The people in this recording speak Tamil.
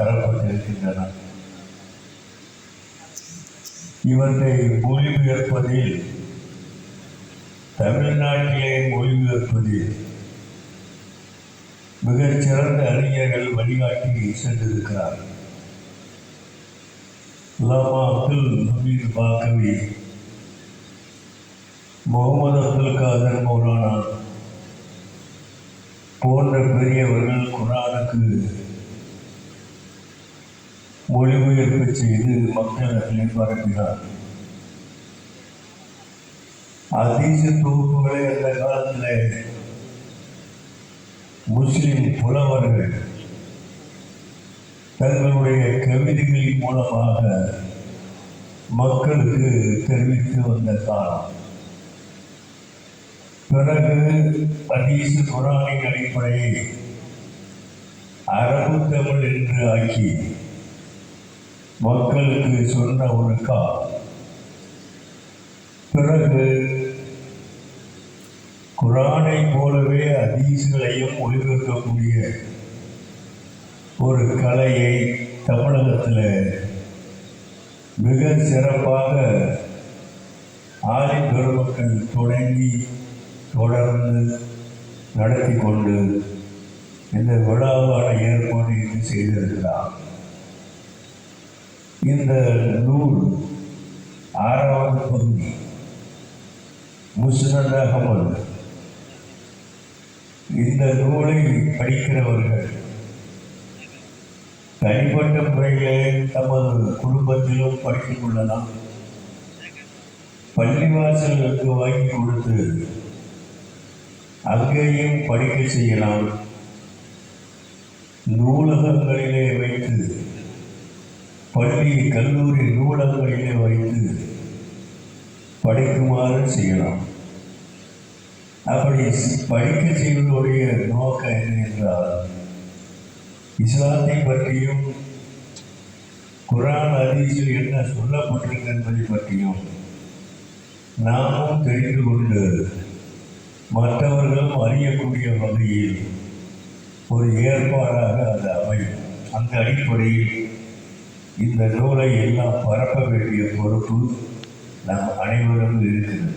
தரப்பட்டிருக்கின்றன. இவற்றை மொழிபெயர்ப்பதில், தமிழ்நாட்டிலே மொழிபெயர்ப்பதில் மிகச்சிறந்த அறிஞர்கள் வழிகாட்டி சென்றிருக்கிறார். அல்லாமா அப்துல் ஹமீது பாக்கவி, முகமது அப்துல் காதர் மௌலானா போன்ற பெரியவர்கள் குர்ஆனுக்கு மொழிபெயர்ப்பு செய்து மக்களிடத்தில் பரப்பினார். ஹதீஸ் தொகுப்புகளை அந்த காலத்தில் முஸ்லிம் புலவர்கள் தங்களுடைய கவிதைகளின் மூலமாக மக்களுக்கு தெரிவித்து வந்த காலம். பிறகு ஹதீஸ் குர்ஆனின் அடிப்படையை அரபு தமிழ் என்று ஆக்கி மக்களுக்கு சொன்ன ஒரு காலம். பிறகு குர்ஆனை போலவே ஹதீஸ்களையும் மொழிபெயர்க்கக்கூடிய ஒரு கலையை தமிழகத்தில் மிக சிறப்பாக ஆலிம் பெருமக்கள் தொடர்ந்து நடத்தி கொண்டு இந்த விழாவான ஏற்பாடு இன்று செய்திருக்கிறார். இந்த நூல் 6வது பகுதி முஸ்னத் அஹ்மத். இந்த நூலை படிக்கிறவர்கள் தனிப்பட்ட முறையிலே தமது குடும்பத்திலும் படித்துக் கொள்ளலாம், பள்ளிவாசல்களுக்கு வாங்கி கொடுத்து அங்கேயும் படிக்க செய்யலாம், நூலகங்களிலே வைத்து, பள்ளி கல்லூரி நூலகங்களிலே வைத்து படிக்குமாறு செய்யலாம். அப்படி படிக்க செய்வதுடைய நோக்கம் என்ன என்றால், இஸ்லாத்தை பற்றியும் குர்ஆன் ஹதீஸில் என்ன சொல்லப்பட்டிருக்கு என்பதை பற்றியும் நாமும் தெரிந்து கொண்டு மற்றவர்களும் அறியக்கூடிய வகையில் ஒரு ஏற்பாடாக அது அமையும். அந்த அடிப்படையில் இந்த நூலை எல்லாம் பரப்ப வேண்டிய பொறுப்பு நம் அனைவரும் இருக்கிறது.